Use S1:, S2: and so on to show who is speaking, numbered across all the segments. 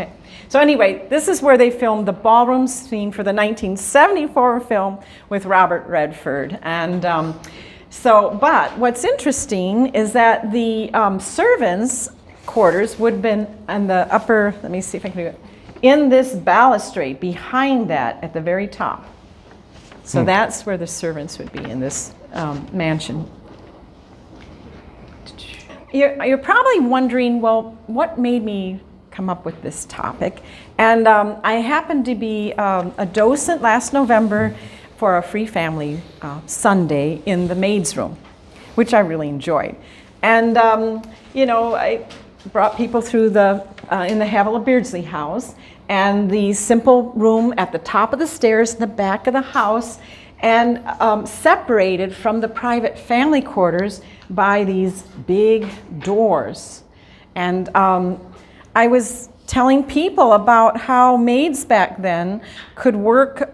S1: Okay. So anyway, this is where they filmed the ballroom scene for the 1974 film with Robert Redford. And but what's interesting is that the servants' quarters would have been in the upper, let me see if I can do it, in this balustrade behind that at the very top. So that's where the servants would be in this mansion. You're probably wondering, well, what made me come up with this topic? And I happened to be a docent last November for a Free Family Sunday in the Maids room, which I really enjoyed. And I brought people through in the Havilah Beardsley house, and the simple room at the top of the stairs in the back of the house, and separated from the private family quarters by these big doors. And I was telling people about how maids back then could work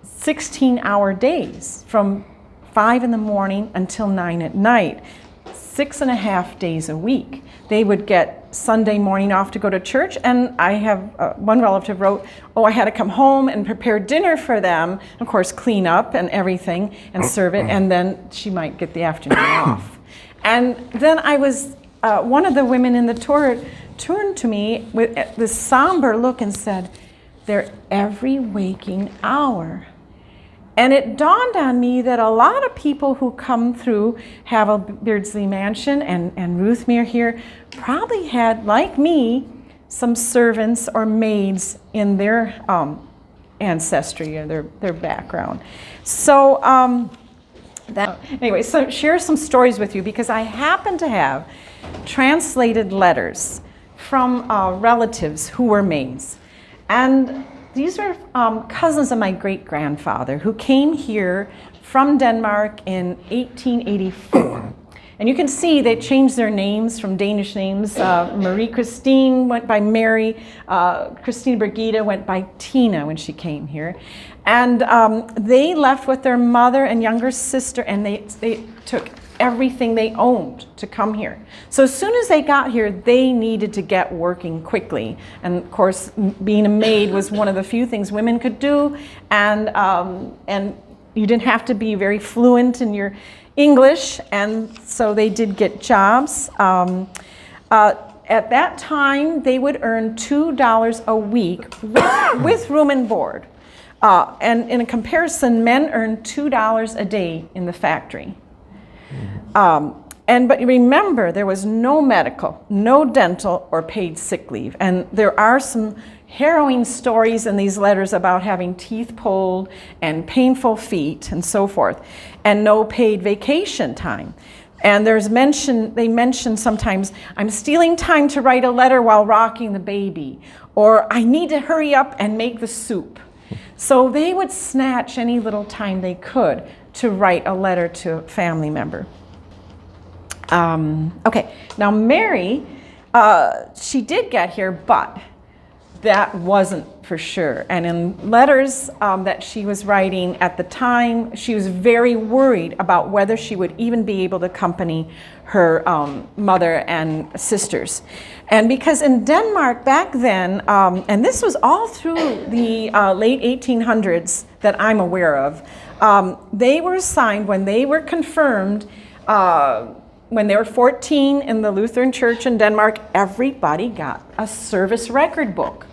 S1: 16-hour days from 5 in the morning until 9 at night, 6.5 days a week. They would get Sunday morning off to go to church, and I have one relative wrote, I had to come home and prepare dinner for them, of course clean up and everything and serve it, and then she might get the afternoon off. And then I was, one of the women in the tour turned to me with this somber look and said, "They're every waking hour." And it dawned on me that a lot of people who come through Havilah Beardsley Mansion and Ruthmere here probably had, like me, some servants or maids in their ancestry or their background. So anyway, so share some stories with you, because I happen to have translated letters from relatives who were maids. And these are cousins of my great-grandfather who came here from Denmark in 1884. And you can see they changed their names from Danish names. Marie Christine went by Mary. Christine Birgitta went by Tina when she came here. And they left with their mother and younger sister, and they took everything they owned to come here. So as soon as they got here, they needed to get working quickly. And of course, being a maid was one of the few things women could do. And you didn't have to be very fluent in your English. And so they did get jobs. At that time, they would earn $2 a week with room and board. And in a comparison, men earned $2 a day in the factory. But remember, there was no medical, no dental, or paid sick leave. And there are some harrowing stories in these letters about having teeth pulled and painful feet and so forth, and no paid vacation time. And they mention sometimes, "I'm stealing time to write a letter while rocking the baby," or "I need to hurry up and make the soup." So they would snatch any little time they could to write a letter to a family member. Okay, now Mary, she did get here, but that wasn't for sure. And in letters that she was writing at the time, she was very worried about whether she would even be able to accompany her mother and sisters. And because in Denmark back then, and this was all through the late 1800s that I'm aware of, they were assigned when they were confirmed, when they were 14 in the Lutheran Church in Denmark, everybody got a service record book.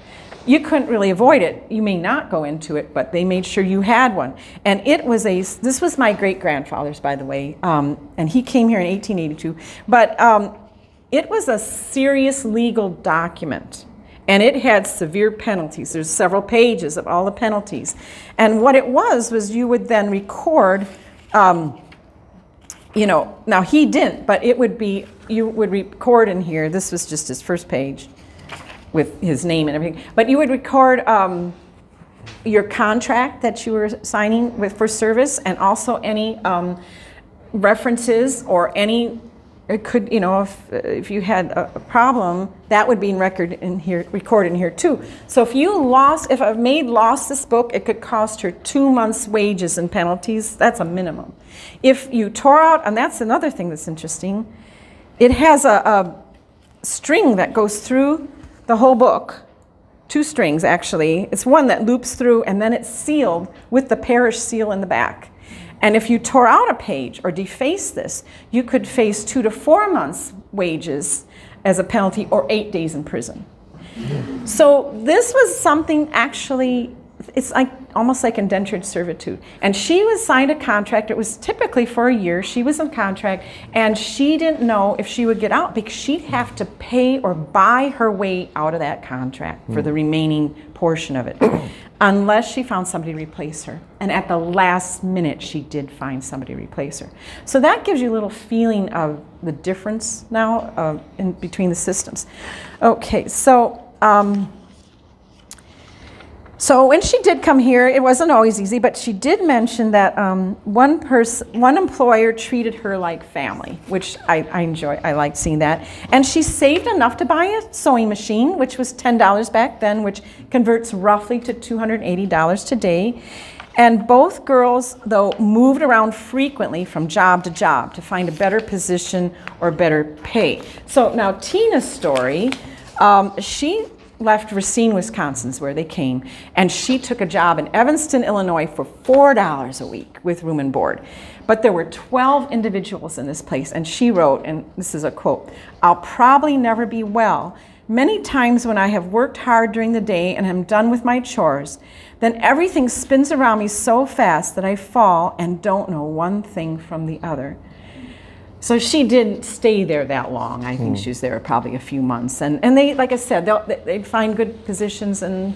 S1: You couldn't really avoid it. You may not go into it, but they made sure you had one. And this was my great-grandfather's, by the way, and he came here in 1882. But it was a serious legal document, and it had severe penalties. There's several pages of all the penalties. And what it was you would then record, now he didn't, but it would be, you would record in here, this was just his first page with his name and everything, but you would record your contract that you were signing for service, and also any references or any, it could, if you had a problem, that would be recorded in here too. So if a maid lost this book, it could cost her 2 months' wages and penalties. That's a minimum. If you tore out, and that's another thing that's interesting, it has string that goes through the whole book. 2 strings, actually. It's one that loops through, and then it's sealed with the parish seal in the back. And if you tore out a page or defaced this, you could face 2 to 4 months' wages as a penalty or 8 days in prison. So this was something actually, it's like almost like indentured servitude. And she was signed a contract. It was typically for a year. She was in contract, and she didn't know if she would get out because she'd have to pay or buy her way out of that contract for the remaining portion of it, unless she found somebody to replace her. And at the last minute, she did find somebody to replace her. So that gives you a little feeling of the difference now in between the systems. Okay, so when she did come here, it wasn't always easy, but she did mention that one employer treated her like family, which I enjoy. I liked seeing that. And she saved enough to buy a sewing machine, which was $10 back then, which converts roughly to $280 today. And both girls, though, moved around frequently from job to job to find a better position or better pay. So now Tina's story, she left Racine, Wisconsin, where they came, and she took a job in Evanston, Illinois for $4 a week with room and board. But there were 12 individuals in this place, and she wrote, and this is a quote, "I'll probably never be well. Many times when I have worked hard during the day and am done with my chores, then everything spins around me so fast that I fall and don't know one thing from the other." So she didn't stay there that long. I think she was there probably a few months. And they, like I said, they'd find good positions and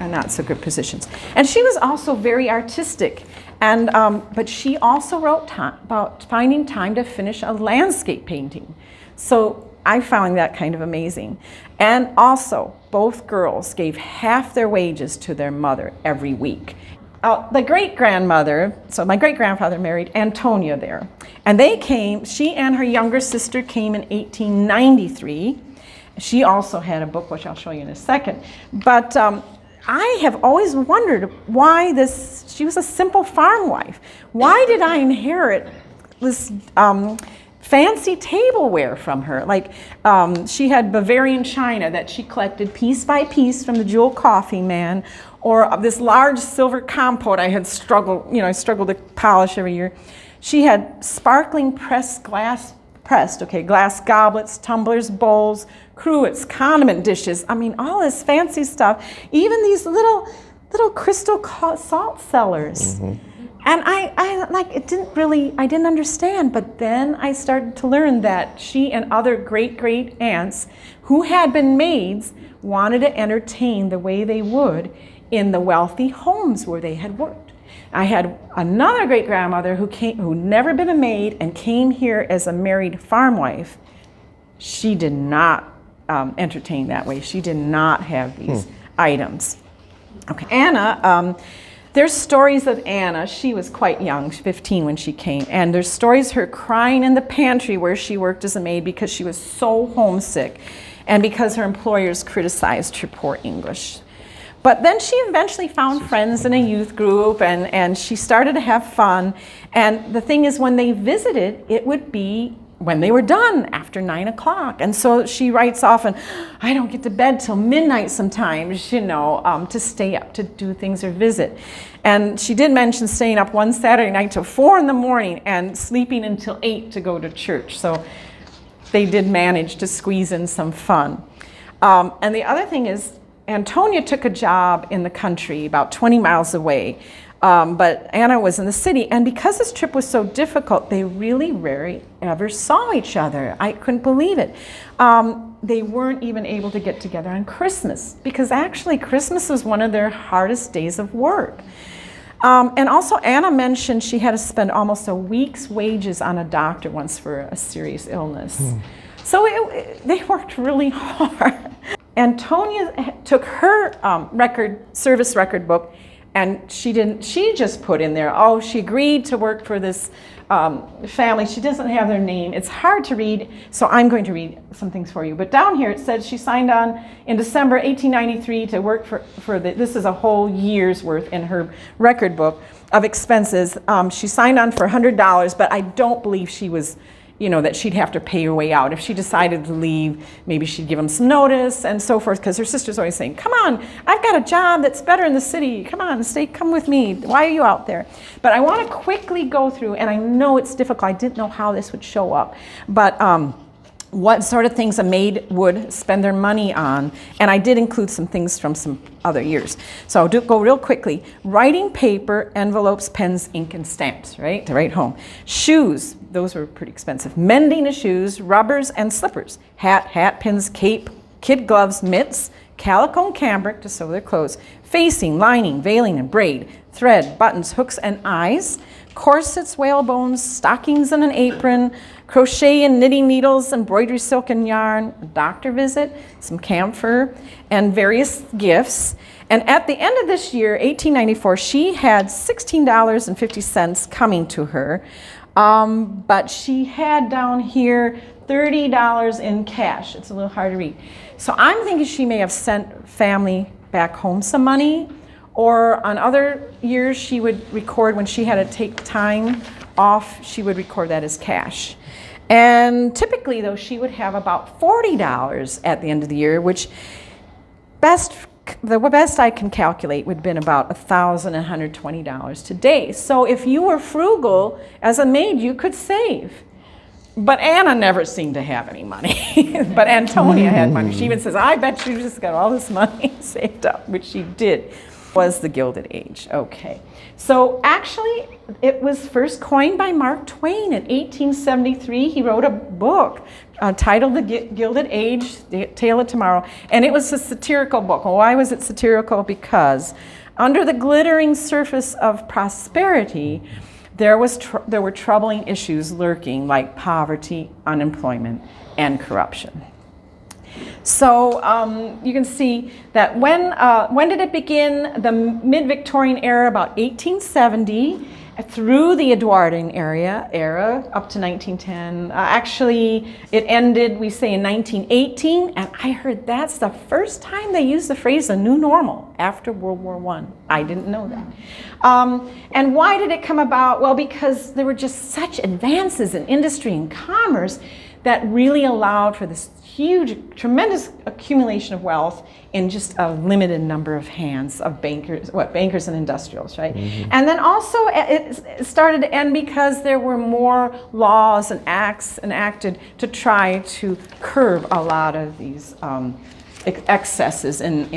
S1: not so good positions. And she was also very artistic. And but she also wrote about finding time to finish a landscape painting. So I found that kind of amazing. And also, both girls gave half their wages to their mother every week. The great-grandmother, so my great-grandfather married Antonia there. And they came, she and her younger sister came in 1893. She also had a book, which I'll show you in a second. But I have always wondered why she was a simple farm wife. Why did I inherit this fancy tableware from her? Like she had Bavarian china that she collected piece by piece from the Jewel Coffee Man, or this large silver compote I had struggled to polish every year. She had sparkling glass goblets, tumblers, bowls, cruets, condiment dishes. I mean, all this fancy stuff. Even these little crystal salt cellars. And I didn't understand, but then I started to learn that she and other great aunts who had been maids wanted to entertain the way they would in the wealthy homes where they had worked. I had another great-grandmother who'd never been a maid and came here as a married farm wife. She did not entertain that way. She did not have these items. Okay, Anna, there's stories of Anna. She was quite young, 15 when she came, and there's stories of her crying in the pantry where she worked as a maid because she was so homesick and because her employers criticized her poor English. But then she eventually found friends in a youth group, and she started to have fun. And the thing is, when they visited, it would be when they were done after 9 o'clock. And so she writes often, "I don't get to bed till midnight sometimes, to stay up to do things or visit." And she did mention staying up one Saturday night till 4 in the morning and sleeping until 8 to go to church. So they did manage to squeeze in some fun. And the other thing is, Antonia took a job in the country about 20 miles away, but Anna was in the city. And because this trip was so difficult, they really rarely ever saw each other. I couldn't believe it. They weren't even able to get together on Christmas, because actually Christmas was one of their hardest days of work. And also Anna mentioned she had to spend almost a week's wages on a doctor once for a serious illness. So they worked really hard. Antonia took her service record book, and she just put in there, she agreed to work for this family. She doesn't have their name. It's hard to read, so I'm going to read some things for you. But down here it says she signed on in December 1893 to work for this is a whole year's worth in her record book of expenses. She signed on for $100, but I don't believe she was you know, that she'd have to pay her way out. If she decided to leave, maybe she'd give them some notice and so forth, because her sister's always saying, come on, I've got a job that's better in the city. Come on, come with me. Why are you out there? But I want to quickly go through, and I know it's difficult. I didn't know how this would show up, but what sort of things a maid would spend their money on. And I did include some things from some other years. So I'll go real quickly. Writing paper, envelopes, pens, ink, and stamps, right, to write home. Shoes, those were pretty expensive. Mending of shoes, rubbers, and slippers. Hat pins, cape, kid gloves, mitts, calico and cambric to sew their clothes. Facing, lining, veiling, and braid. Thread, buttons, hooks, and eyes. Corsets, whalebones, stockings and an apron, crochet and knitting needles, embroidery, silk and yarn, a doctor visit, some camphor, and various gifts. And at the end of this year, 1894, she had $16.50 coming to her, but she had down here $30 in cash. It's a little hard to read. So I'm thinking she may have sent family back home some money, or on other years she would record when she had to take time off, she would record that as cash. And typically though, she would have about $40 at the end of the year, which the best I can calculate would have been about $1,120 today. So if you were frugal as a maid, you could save. But Anna never seemed to have any money. But Antonia had money. She even says, I bet you just got all this money saved up, which she did. Was the Gilded Age. Okay. So actually, it was first coined by Mark Twain in 1873. He wrote a book titled The Gilded Age, The Tale of Tomorrow. And it was a satirical book. Well, why was it satirical? Because under the glittering surface of prosperity, there were troubling issues lurking, like poverty, unemployment, and corruption. So you can see that when did it begin? The mid-Victorian era, about 1870, through the Edwardian era up to 1910. Actually, it ended, we say, in 1918, and I heard that's the first time they used the phrase "a new normal" after World War I. I didn't know that. And why did it come about? Well, because there were just such advances in industry and commerce that really allowed for this huge, tremendous accumulation of wealth in just a limited number of hands of bankers and industrials, right? Mm-hmm. And then also it started to end because there were more laws and acts enacted to try to curb a lot of these excesses in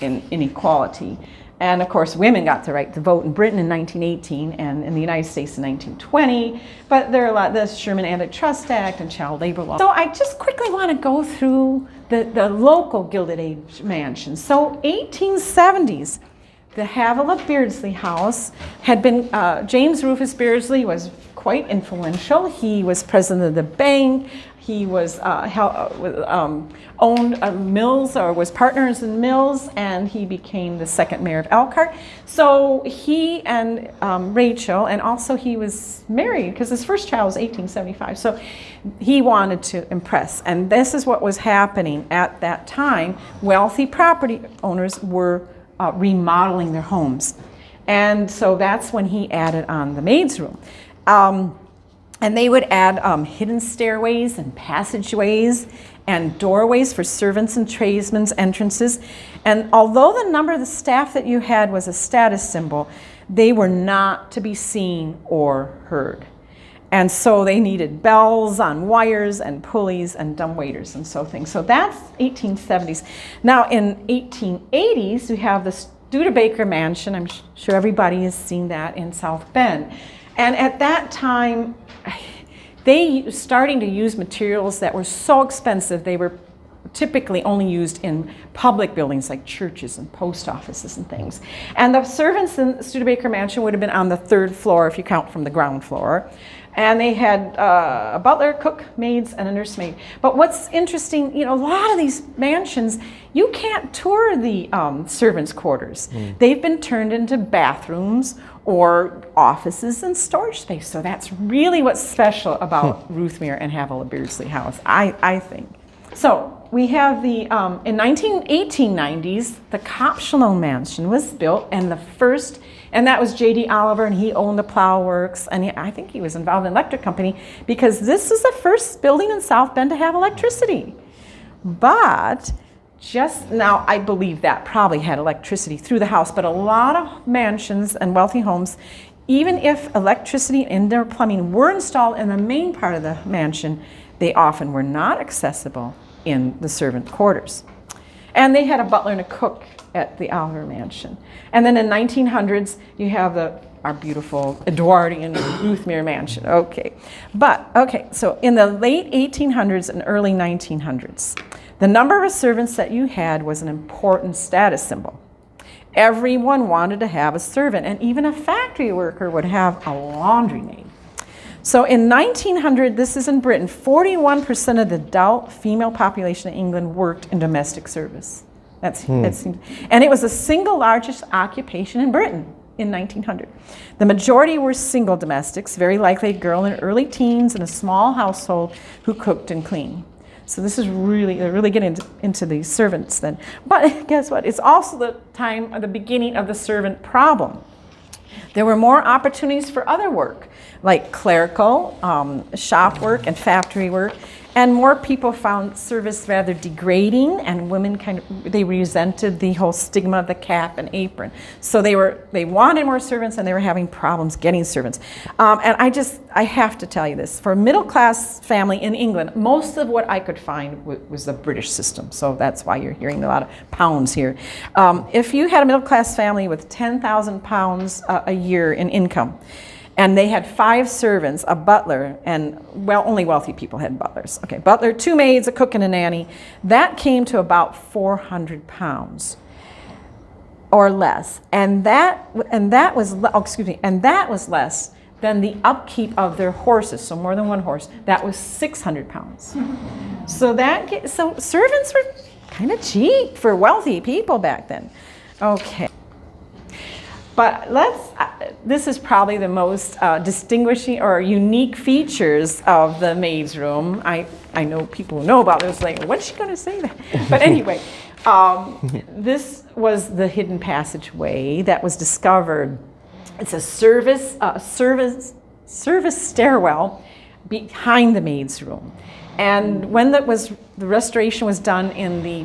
S1: inequality. And of course, women got the right to vote in Britain in 1918 and in the United States in 1920. But there are a lot, the Sherman Antitrust Act and child labor law. So I just quickly want to go through the local Gilded Age mansions. So 1870s, the Havilah Beardsley House had been, James Rufus Beardsley was quite influential. He was president of the bank. He was owned mills, or was partners in mills, and he became the second mayor of Elkhart. So he and Rachel, and also he was married because his first child was 1875. So he wanted to impress, and this is what was happening at that time. Wealthy property owners were remodeling their homes, and so that's when he added on the maid's room. And they would add hidden stairways and passageways and doorways for servants and tradesmen's entrances. And although the number of the staff that you had was a status symbol, they were not to be seen or heard. And so they needed bells on wires and pulleys and dumbwaiters and so things. So that's 1870s. Now in 1880s, we have the Studebaker Mansion. I'm sure everybody has seen that in South Bend. And at that time, they were starting to use materials that were so expensive, they were typically only used in public buildings like churches and post offices and things. And the servants in the Studebaker Mansion would have been on the third floor if you count from the ground floor. And they had a butler, cook, maids, and a nursemaid. But what's interesting, you know, a lot of these mansions, you can't tour the servants' quarters. They've been turned into bathrooms or offices and storage space. So that's really what's special about Ruthmere and Havilah Beardsley House, I think. So we have the, in 1890s, the Copshalone Mansion was built, and the first And that was J.D. Oliver, and he owned the plow works, and I think he was involved in the electric company, because this is the first building in South Bend to have electricity. But just now, I believe that probably had electricity through the house, but a lot of mansions and wealthy homes, even if electricity and indoor plumbing were installed in the main part of the mansion, they often were not accessible in the servant quarters. And they had a butler and a cook at the Oliver Mansion. And then in 1900s, you have our beautiful Edwardian Ruthmere Mansion. Okay, so in the late 1800s and early 1900s, the number of servants that you had was an important status symbol. Everyone wanted to have a servant, and even a factory worker would have a laundry maid. So in 1900, this is in Britain, 41% of the adult female population in England worked in domestic service. That seems, and it was the single largest occupation in Britain in 1900. The majority were single domestics, very likely a girl in her early teens in a small household who cooked and cleaned. So this is they're really getting into these servants then. But guess what? It's also the time of the beginning of the servant problem. There were more opportunities for other work, like clerical, shop work, and factory work. And more people found service rather degrading, and women they resented the whole stigma of the cap and apron. So they wanted more servants, and they were having problems getting servants. And I have to tell you this, for a middle-class family in England, most of what I could find was the British system. So that's why you're hearing a lot of pounds here. If you had a middle-class family with £10,000 a year in income, and they had 5 servants, a butler, and only wealthy people had butlers. Okay, butler, 2 maids, a cook, and a nanny. That came to about £400 or less, and that was less than the upkeep of their horses. So more than one horse. That was £600. So servants were kind of cheap for wealthy people back then. Okay. But this is probably the most distinguishing or unique features of the maid's room. I know people who know about this, like, what's she going to say that? But anyway, this was the hidden passageway that was discovered. It's a service stairwell behind the maid's room. And when the restoration was done in the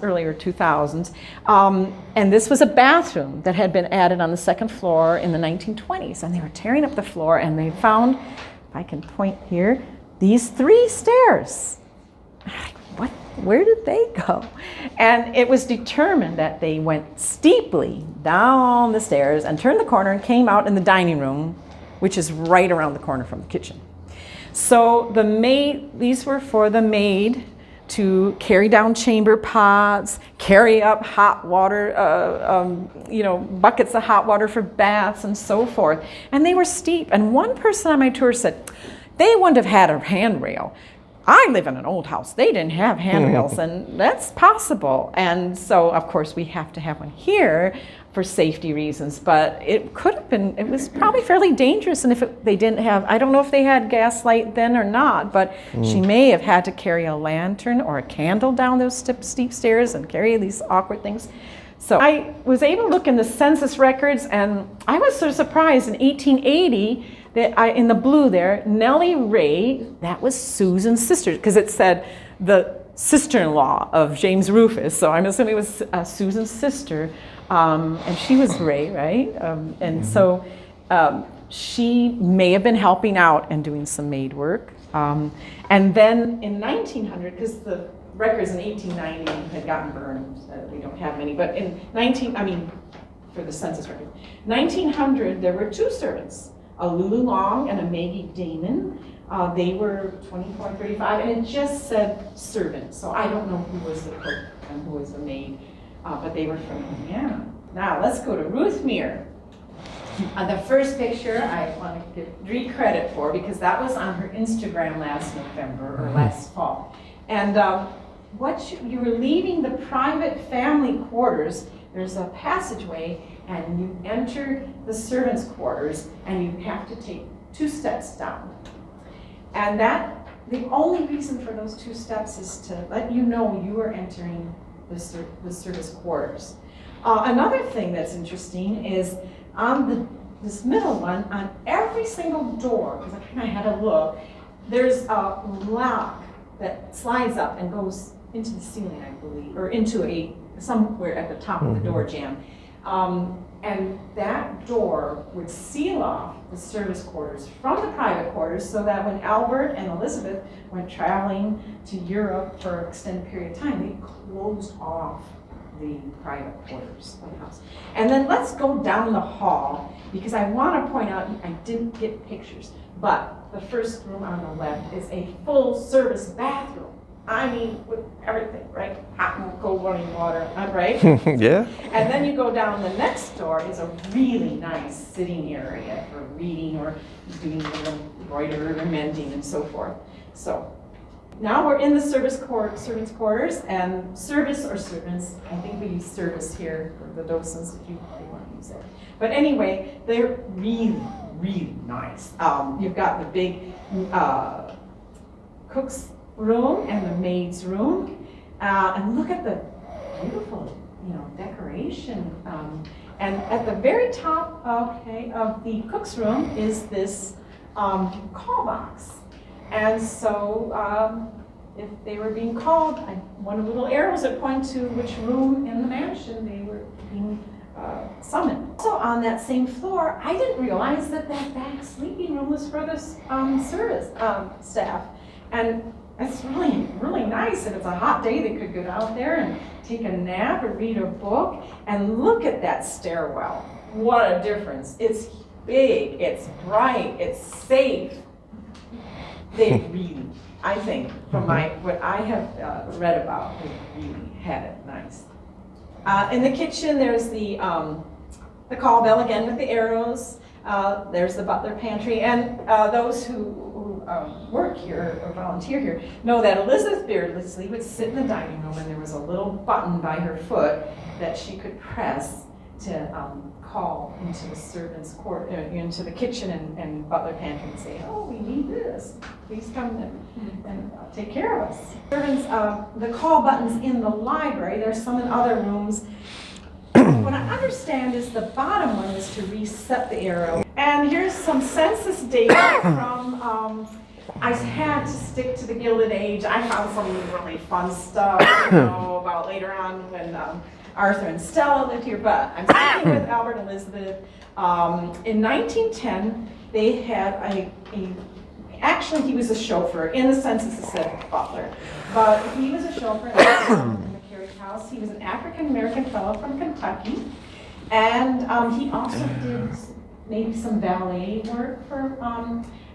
S1: earlier 2000s, and this was a bathroom that had been added on the second floor in the 1920s, and they were tearing up the floor, and they found, if I can point here, these 3 stairs. Where did they go? And it was determined that they went steeply down the stairs and turned the corner and came out in the dining room, which is right around the corner from the kitchen. So these were for the maid to carry down chamber pots, carry up hot water, buckets of hot water for baths and so forth. And they were steep. And one person on my tour said, they wouldn't have had a handrail. I live in an old house. They didn't have handrails, and that's possible. And so, of course, we have to have one here for safety reasons, but it was probably fairly dangerous. And if they didn't have, I don't know if they had gas light then or not, but she may have had to carry a lantern or a candle down those steep stairs and carry these awkward things. So I was able to look in the census records, and I was sort of surprised in 1880 that in the blue there, Nellie Ray, that was Susan's sister, because it said the sister-in-law of James Rufus, so I'm assuming it was Susan's sister. And she was Ray, right? So she may have been helping out and doing some maid work. And then in 1900, because the records in 1890 had gotten burned, we don't have many, but in for the census record, 1900, there were 2 servants, a Lulu Long and a Maggie Damon. They were 24 and 35, and it just said servant. So I don't know who was the cook and who was the maid. But they were from Indiana. Now let's go to Ruthmere. The first picture I want to give Dree credit for, because that was on her Instagram last November or last fall. And you were leaving the private family quarters. There's a passageway, and you enter the servants' quarters, and you have to take 2 steps down. And the only reason for those 2 steps is to let you know you are entering the service quarters. Another thing that's interesting is on this middle one, on every single door, because I kind of had a look, there's a lock that slides up and goes into the ceiling, I believe, or into somewhere at the top of the door jamb. And that door would seal off the service quarters from the private quarters, so that when Albert and Elizabeth went traveling to Europe for an extended period of time, they closed off the private quarters of the house. And then let's go down the hall, because I want to point out, I didn't get pictures, but the first room on the left is a full service bathroom. I mean, with everything, right? Hot and cold running water, right?
S2: Yeah.
S1: And then you go down, the next door is a really nice sitting area for reading or doing embroidery or mending and so forth. So now we're in the servants' quarters, and service or servants, I think we use service here for the docents if you want to use it. But anyway, they're really, really nice. You've got the big cook's room and the maid's room, and look at the beautiful, decoration. And at the very top, of the cook's room is this call box. And so if they were being called, one of the little arrows that point to which room in the mansion they were being summoned. Also on that same floor, I didn't realize that back sleeping room was for the service staff. And it's really, really nice. If it's a hot day, they could go out there and take a nap or read a book. And look at that stairwell. What a difference. It's big, it's bright, it's safe. They really, I think, from what I have read about, they really had it nice. In the kitchen, there's the call bell again with the arrows. There's the butler pantry, and those who work here or volunteer here know that Elizabeth Beardsley would sit in the dining room, and there was a little button by her foot that she could press to call into the servants' into the kitchen and butler pantry and say, "Oh, we need this. Please come and take care of us." Servants, the call buttons in the library. There's some in other rooms. What I understand is the bottom one is to reset the arrow. And here's some census data from, I had to stick to the Gilded Age. I found some really fun stuff, about later on when Arthur and Stella lived here, but I'm sticking with Albert and Elizabeth. In 1910, they had actually he was a chauffeur. In the census it said butler, but he was a chauffeur in the carriage house. He was an African-American fellow from Kentucky, and he also did maybe some valet work for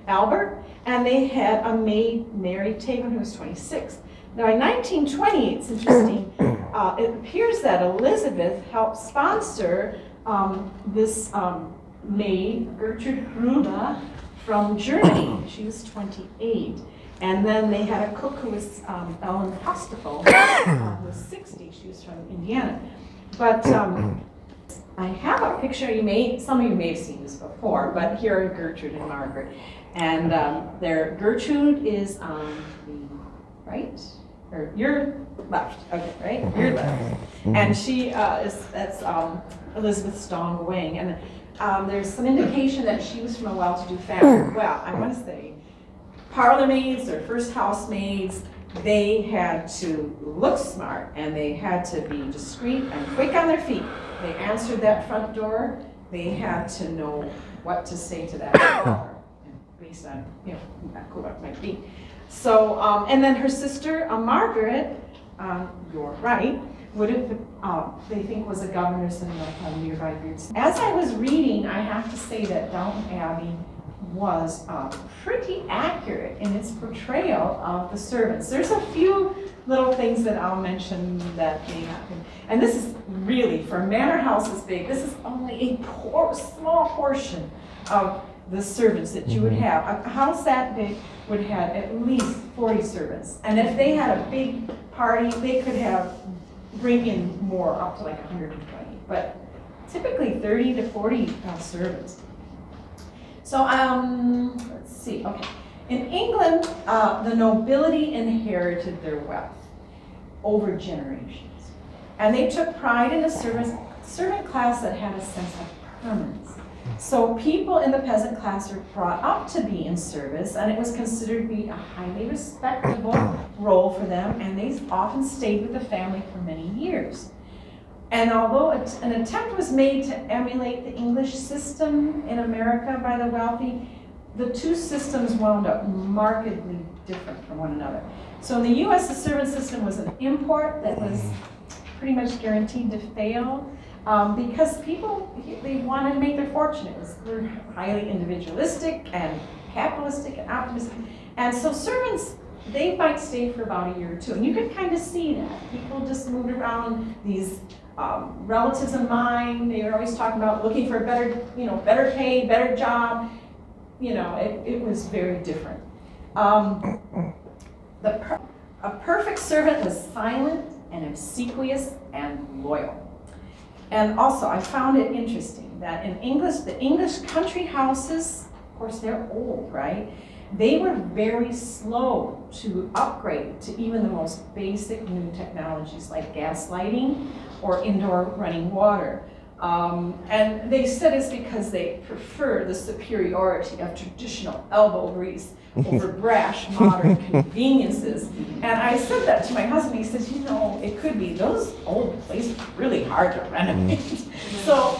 S1: Albert, and they had a maid, Mary Taven, who was 26. Now in 1920, it's interesting, it appears that Elizabeth helped sponsor this maid, Gertrude Gruber, from Germany. She was 28. And then they had a cook who was Ellen Hostafel, who was 60. She was from Indiana. But I have a picture, some of you may have seen this before, but here are Gertrude and Margaret. And Gertrude is on the right, or your left, okay, right? Your left. And she that's Elizabeth Stong Wing. And there's some indication that she was from a well-to-do family. Well, I want to say, parlor maids or first housemaids, they had to look smart and they had to be discreet and quick on their feet. They answered that front door. They had to know what to say to that caller based on, who that might be. So, and then her sister, Margaret, your right, would have, they think was a governess in the nearby groups. As I was reading, I have to say that Downton Abbey was pretty accurate in its portrayal of the servants. There's a few little things that I'll mention that may happen. And this is really, for a manor house this big, this is only a small portion of the servants that you would have. A house that big would have at least 40 servants. And if they had a big party, they could bring in more, up to like 120. But typically 30 to 40 servants. So let's see, okay. In England, the nobility inherited their wealth over generations. And they took pride in a servant class that had a sense of permanence. So people in the peasant class were brought up to be in service, and it was considered to be a highly respectable role for them, and they often stayed with the family for many years. And although an attempt was made to emulate the English system in America by the wealthy, the two systems wound up markedly different from one another. So in the US, the servant system was an import that was pretty much guaranteed to fail because people, they wanted to make their fortune. It was highly individualistic and capitalistic and optimistic. And so servants, they might stay for about a year or two. And you could kind of see that. People just moved around. These relatives of mine, they were always talking about looking for a better, better pay, better job. It was very different. A perfect servant was silent and obsequious and loyal. And also, I found it interesting that in the English country houses, of course, they're old, right? They were very slow to upgrade to even the most basic new technologies like gas lighting or indoor running water. And they said it's because they prefer the superiority of traditional elbow grease over brash modern conveniences. And I said that to my husband. He says, it could be those old places are really hard to renovate. So,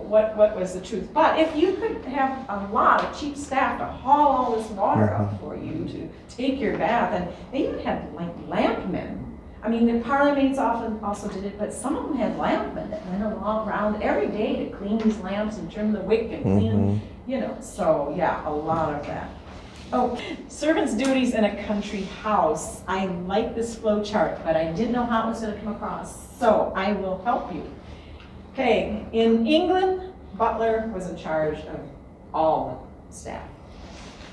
S1: what was the truth? But if you could have a lot of cheap staff to haul all this water up for you to take your bath, and they even had like lamp men. I mean, the parlor maids often also did it, but some of them had lampmen that went around every day to clean these lamps and trim the wick and clean them, So yeah, a lot of that. Oh, servants' duties in a country house. I like this flow chart, but I didn't know how it was going to come across, so I will help you. Okay, in England, butler was in charge of all the staff.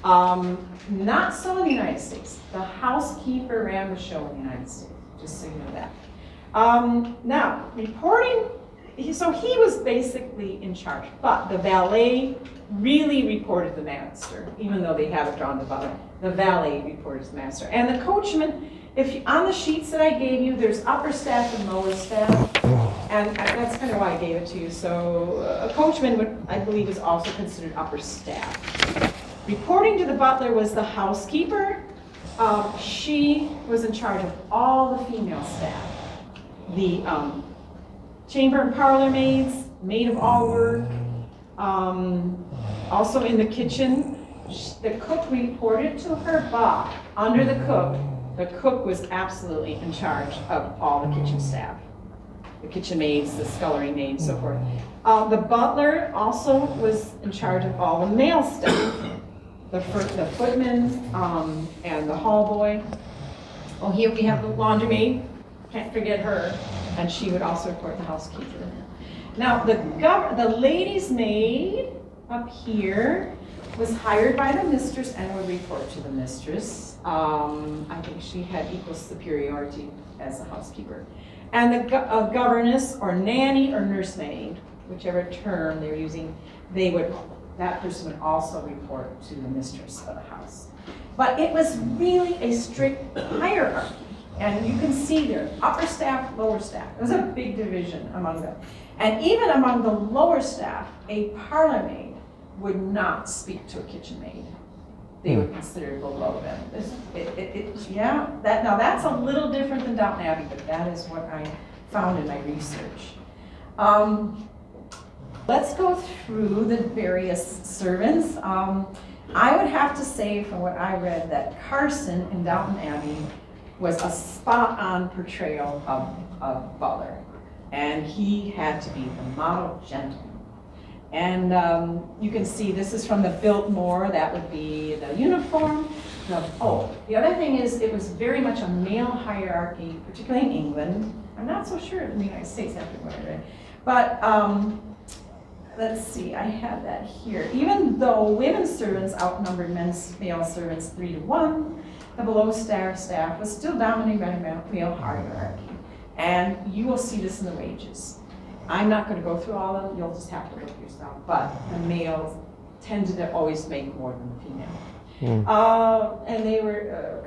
S1: Not so in the United States. The housekeeper ran the show in the United States. Just so you know that. Now, reporting, so he was basically in charge, but the valet really reported the master, even though they haven't drawn the butler. The valet reported the master. And the coachman, on the sheets that I gave you, there's upper staff and lower staff, and that's kind of why I gave it to you. So a coachman, I believe, is also considered upper staff. Reporting to the butler was the housekeeper. She was in charge of all the female staff. The chamber and parlor maids, maid of all work. Also in the kitchen, the cook reported to her, but under the cook was absolutely in charge of all the kitchen staff. The kitchen maids, the scullery maids, so forth. The butler also was in charge of all the male staff. The footmen and the hall boy. Oh, here we have the laundry maid. Can't forget her. And she would also report the housekeeper. Now, the lady's maid up here was hired by the mistress and would report to the mistress. I think she had equal superiority as a housekeeper. And the governess or nanny or nursemaid, whichever term they're using, that person would also report to the mistress of the house. But it was really a strict hierarchy. And you can see there, upper staff, lower staff. It was a big division among them. And even among the lower staff, a parlor maid would not speak to a kitchen maid. They would consider it below them. Now that's a little different than Downton Abbey, but that is what I found in my research. Let's go through the various servants. I would have to say, from what I read, that Carson in Downton Abbey was a spot-on portrayal of butler. And he had to be the model gentleman. And you can see this is from the Biltmore. That would be the uniform. The other thing is it was very much a male hierarchy, particularly in England. I'm not so sure in the United States after what I read. But let's see, I have that here. Even though women servants outnumbered male servants 3-to-1, the below staff was still dominated by a male hierarchy. And you will see this in the wages. I'm not going to go through all of them, you'll just have to look yourself. But the males tended to always make more than the female. And they were,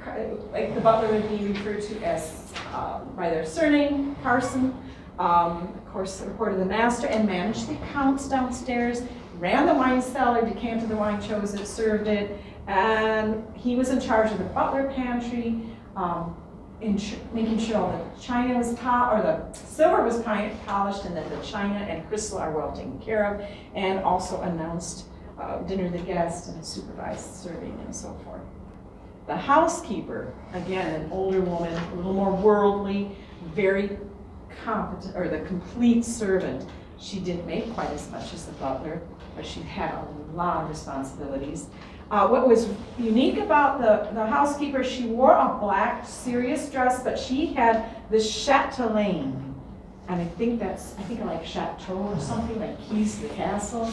S1: like the butler would be referred to as, by their surname, Carson, Of course, reported the master and managed the accounts downstairs, ran the wine cellar, decanted the wine, chose it, served it, and he was in charge of the butler pantry, making sure all the china was or the silver was polished, and that the china and crystal are well taken care of, and also announced dinner to the guests and supervised serving and so forth. The housekeeper, again, an older woman, a little more worldly, very competent, or the complete servant. She didn't make quite as much as the butler, but she had a lot of responsibilities. What was unique about the housekeeper, she wore a black, serious dress, but she had this chatelaine. And I think like chateau or something, like keys to the castle.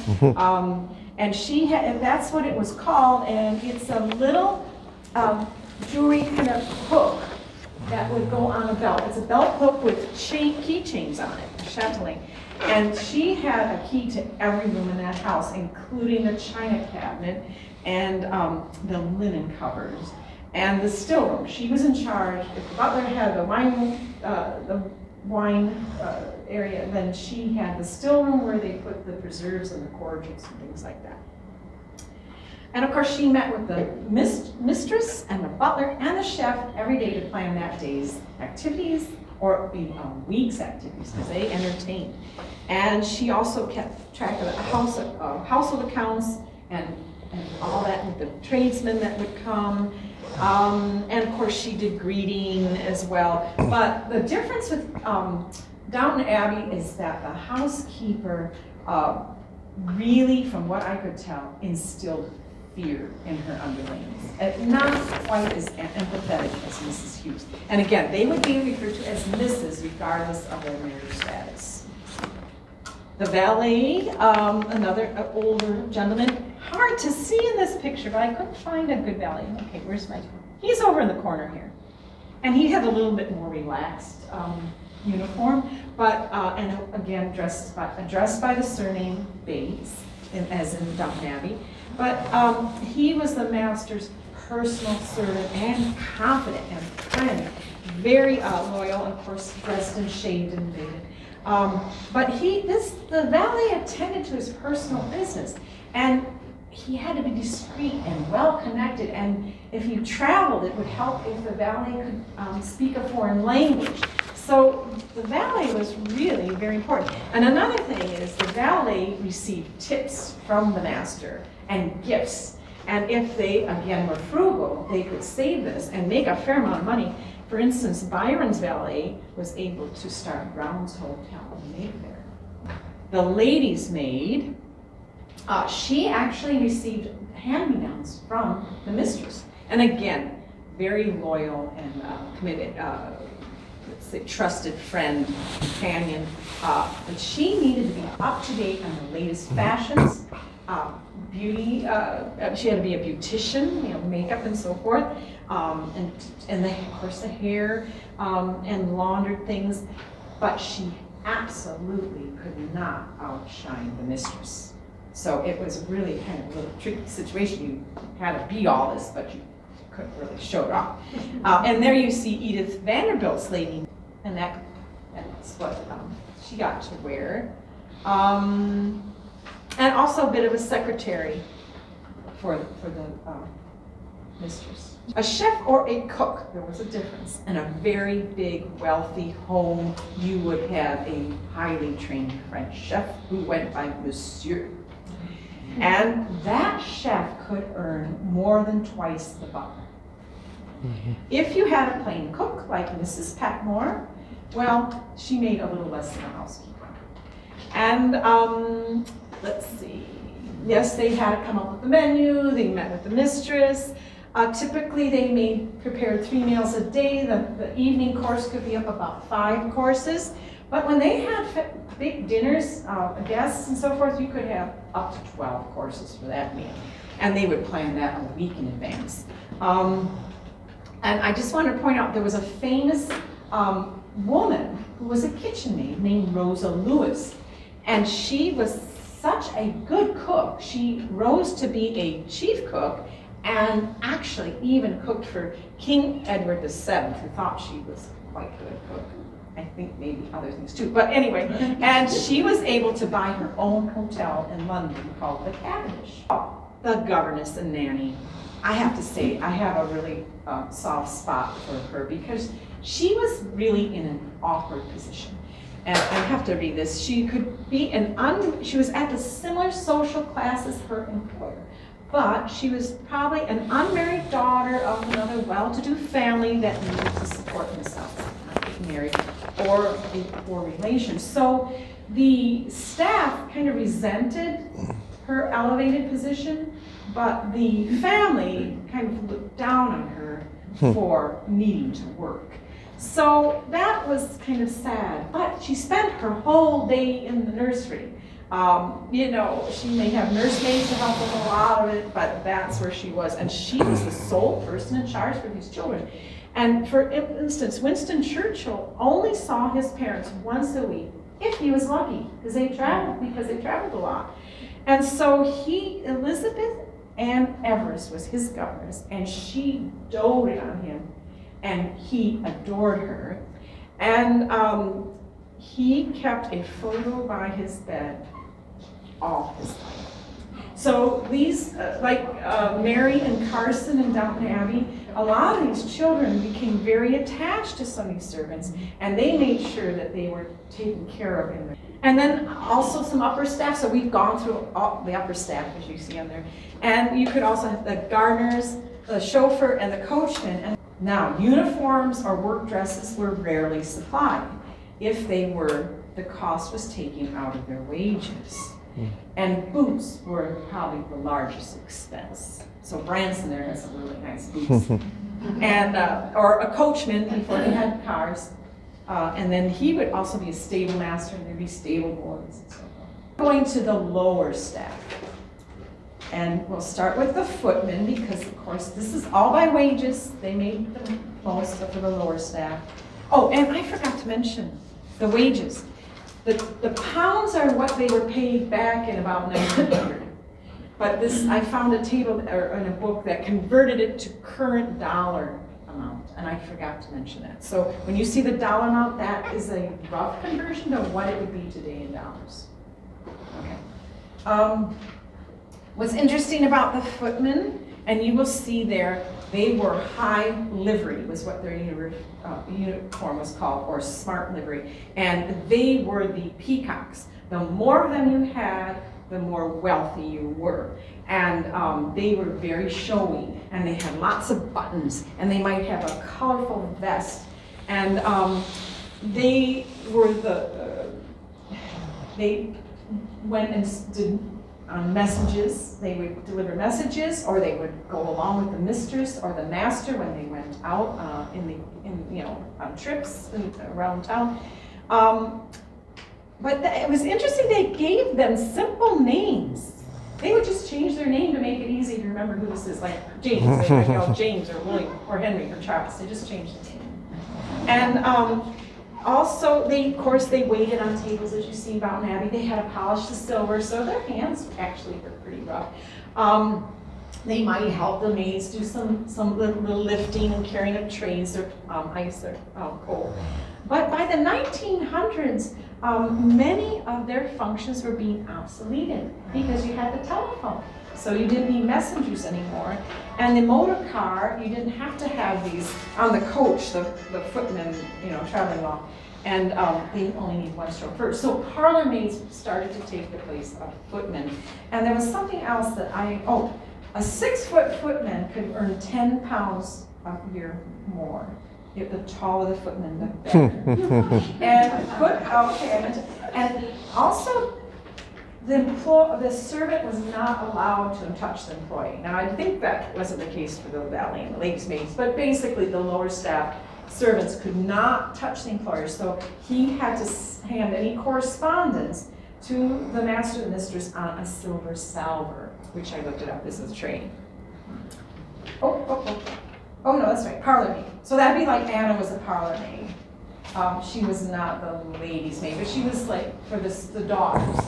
S1: And that's what it was called, and it's a little jewelry kind of hook that would go on a belt. It's a belt hook with key chains on it, a chatelaine. And she had a key to every room in that house, including the china cabinet and the linen cupboards and the still room. She was in charge. If the butler had the wine area, then she had the still room where they put the preserves and the cordials and things like that. And of course, she met with the mistress and the butler and the chef every day to plan that day's activities, or week's activities, because they entertained. And she also kept track of the household accounts and all that with the tradesmen that would come. And of course, she did greeting as well. But the difference with Downton Abbey is that the housekeeper really, from what I could tell, instilled fear in her underlings. Not quite as empathetic as Mrs. Hughes. And again, they would be referred to as Mrs. regardless of their marriage status. The valet, another older gentleman, hard to see in this picture, but I couldn't find a good valet. Okay, he's over in the corner here. And he had a little bit more relaxed uniform, but, and again, addressed by the surname Bates, as in Downton Abbey. But he was the master's personal servant and confident and friend, very loyal, and of course dressed and shaved and bathing. But the valet attended to his personal business, and he had to be discreet and well connected. And if you traveled, it would help if the valet could speak a foreign language. So the valet was really very important. And another thing is the valet received tips from the master and gifts. And if they, again, were frugal, they could save this and make a fair amount of money. For instance, Byron's valet was able to start Brown's Hotel in Mayfair. The lady's maid, she actually received hand-me-downs from the mistress. And again, very loyal and committed, let's say trusted friend, companion. But she needed to be up to date on the latest fashions. Beauty, she had to be a beautician, makeup and so forth, and of course the hair and laundered things, but she absolutely could not outshine the mistress. So it was really kind of a little tricky situation. You had to be all this, but you couldn't really show it off. And there you see Edith Vanderbilt's lady, and that's what she got to wear. And also a bit of a secretary for the mistress. A chef or a cook, there was a difference. In a very big, wealthy home, you would have a highly trained French chef who went by Monsieur. And that chef could earn more than twice the butler. If you had a plain cook like Mrs. Patmore, well, she made a little less than a housekeeper. And let's see. Yes, they had to come up with the menu. They met with the mistress. Typically, they prepared 3 meals a day. The evening course could be up about 5 courses. But when they had big dinners, guests and so forth, you could have up to 12 courses for that meal. And they would plan that a week in advance. And I just wanted to point out, there was a famous woman who was a kitchen maid named Rosa Lewis. And she was such a good cook. She rose to be a chief cook and actually even cooked for King Edward VII, who thought she was quite a good cook. I think maybe other things too, but anyway, and she was able to buy her own hotel in London called the Cavendish. The governess and nanny, I have to say, I have a really soft spot for her because she was really in an awkward position. And I have to read this. She could be she was at the similar social class as her employer, but she was probably an unmarried daughter of another well-to-do family that needed to support themselves, not get married, or a poor relation. So the staff kind of resented her elevated position, but the family kind of looked down on her for needing to work. So that was kind of sad, but she spent her whole day in the nursery. You know, she may have nursemaids to help with a lot of it, but that's where she was. And she was the sole person in charge for these children. And for instance, Winston Churchill only saw his parents once a week, if he was lucky, because they traveled a lot. And so Elizabeth Ann Everest was his governess, and she doted on him, and he adored her. And he kept a photo by his bed all his life. So these, Mary and Carson and Downton Abbey, a lot of these children became very attached to some of these servants, and they made sure that they were taken care of in there. And then also some upper staff. So we've gone through all the upper staff, as you see on there. And you could also have the gardeners, the chauffeur, and the coachman. And now, uniforms or work dresses were rarely supplied. If they were, the cost was taken out of their wages. And boots were probably the largest expense. So Branson there has some really nice boots. And, or a coachman before they had cars. And then he would also be a stable master, and there'd be stable boys and so forth. Going to the lower staff. And we'll start with the footmen, because of course this is all by wages. They made the most of the lower staff. Oh, and I forgot to mention the wages. The pounds are what they were paid back in about 1900. But this, I found a table or in a book that converted it to current dollar amount, and I forgot to mention that. So when you see the dollar amount, that is a rough conversion of what it would be today in dollars. Okay. What's interesting about the footmen, and you will see there, they wore high livery, was what their uniform was called, or smart livery, and they were the peacocks. The more of them you had, the more wealthy you were. And they were very showy, and they had lots of buttons, and they might have a colorful vest. And they were they went and did messages. They would deliver messages, or they would go along with the mistress or the master when they went out on trips around town. But it was interesting, they gave them simple names. They would just change their name to make it easy to remember who this is, like James. They would go James or William or Henry or Charles. They just changed the name. And also, of course, they waited on tables, as you see in Downton Abbey. They had to polish the silver, so their hands actually were pretty rough. They might help the maids do some little lifting and carrying of trays or ice or coal. But by the 1900s, many of their functions were being obsoleted because you had the telephone. So you didn't need messengers anymore. And the motor car, you didn't have to have these on the coach, the footmen, traveling along. And they only need one chauffeur. So parlor maids started to take the place of footmen. And there was something else that a 6-foot footman could earn 10 pounds a year more. The taller the footman, the better. And also, the servant was not allowed to touch the employee. Now, I think that wasn't the case for the valet and the ladies' maids, but basically the lower staff servants could not touch the employer, so he had to hand any correspondence to the master and mistress on a silver salver, which I looked it up. This is a tray. Oh, no, that's right, parlor maid. So that'd be like Anna was a parlor maid. She was not the ladies' maid, but she was like for the daughters.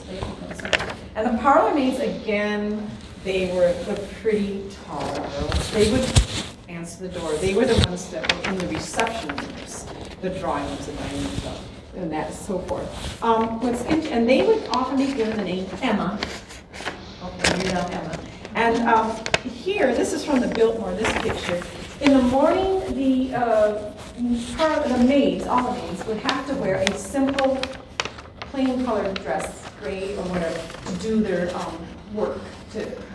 S1: And the parlor maids, again, they were the pretty tall girls. They would answer the door. They were the ones that were in the reception rooms. the drawing rooms and that so forth. And they would often be given the name Emma. Okay, you know Emma. And here, this is from the Biltmore, this picture. In the morning, the maids, all the maids, would have to wear a simple, plain colored dress, gray or whatever, to do their work,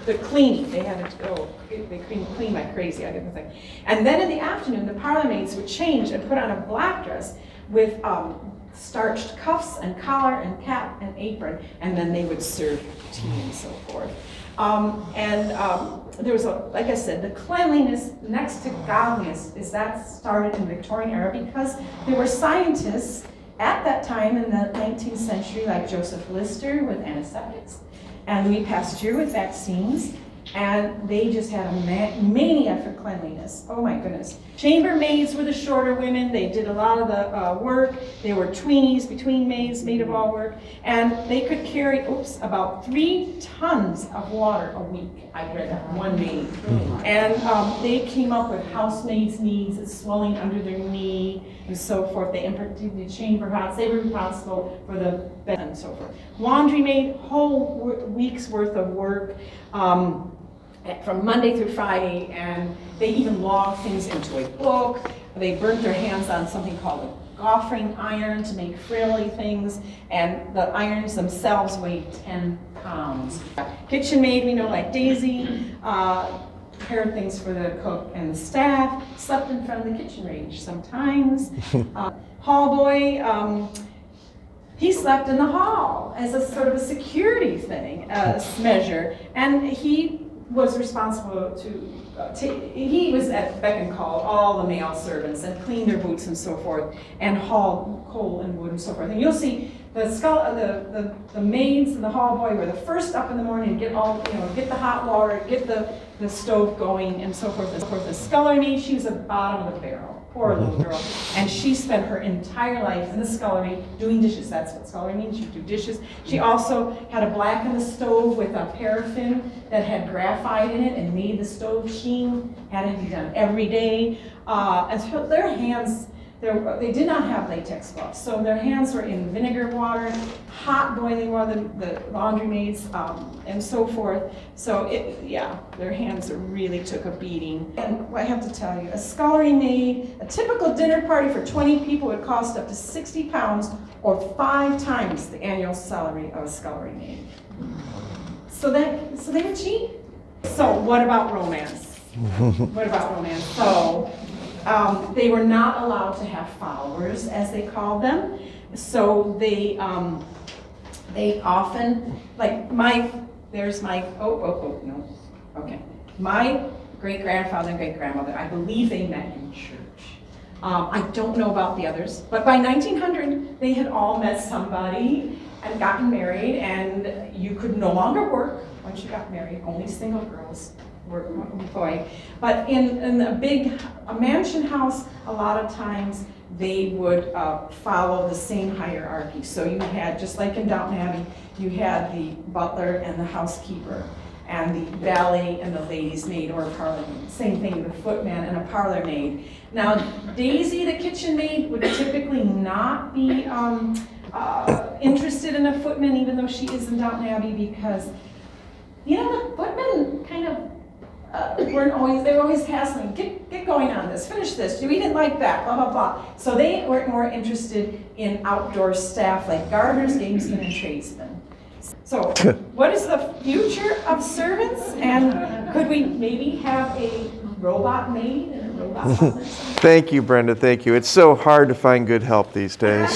S1: the cleaning. They had to go, they clean like crazy, I didn't think. And then in the afternoon, the parlor maids would change and put on a black dress with starched cuffs and collar and cap and apron, and then they would serve tea and so forth. There was like I said, the cleanliness next to godliness that started in the Victorian era because there were scientists at that time in the 19th century like Joseph Lister with antiseptics and Louis Pasteur with vaccines, and they just had a mania for cleanliness. Oh my goodness. Chambermaids were the shorter women. They did a lot of the work. They were tweenies, between maids, maid of all work, and they could carry, about 3 tons of water a week. I read that, one maid. And they came up with housemaids' knees, swelling under their knee, and so forth. They emptied the chamber pots. They were responsible for the bed and so forth. Laundry maid, whole week's worth of work. From Monday through Friday, and they even logged things into a book. They burnt their hands on something called a goffering iron to make frilly things, and the irons themselves weighed 10 pounds. Kitchen maid, we know, like Daisy, prepared things for the cook and the staff, slept in front of the kitchen range sometimes. Hall boy, he slept in the hall as a sort of a security thing, measure, and he was responsible he was at beck and call all the male servants and cleaned their boots and so forth and hauled coal and wood and so forth. And you'll see the maids and the hall boy were the first up in the morning to get get the hot water, get the stove going and so forth and so forth. The scullery maid, she was at the bottom of the barrel. Poor little girl. And she spent her entire life in the scullery doing dishes. That's what scullery means, you do dishes. She also had a blacken the stove with a paraffin that had graphite in it and made the stove sheen. Had to be done every day. And so their hands, they did not have latex gloves, so their hands were in vinegar water, hot boiling water, the laundry maids, and so forth. So their hands really took a beating. And I have to tell you, a scullery maid, a typical dinner party for 20 people would cost up to 60 pounds or 5 times the annual salary of a scullery maid. So they were cheap. So what about romance? What about romance? So they were not allowed to have followers, as they called them. So they often, like my great-grandfather and great-grandmother, I believe they met in church. I don't know about the others, but by 1900, they had all met somebody and gotten married, and you could no longer work once you got married. Only single girls were employed. But in a mansion house, a lot of times they would follow the same hierarchy. So you had, just like in Downton Abbey, you had the butler and the housekeeper, and the valet and the lady's maid, or a parlor maid. Same thing, the footman and a parlor maid. Now, Daisy, the kitchen maid, would typically not be interested in a footman, even though she is in Downton Abbey, because the footmen kind of they were always hassling, get going on this, finish this, we didn't like that, blah, blah, blah. So they were more interested in outdoor staff like gardeners, gamesmen, and tradesmen. So what is the future of servants? And could we maybe have a robot maid and a robot butler?
S2: Thank you, Brenda, thank you. It's so hard to find good help these days.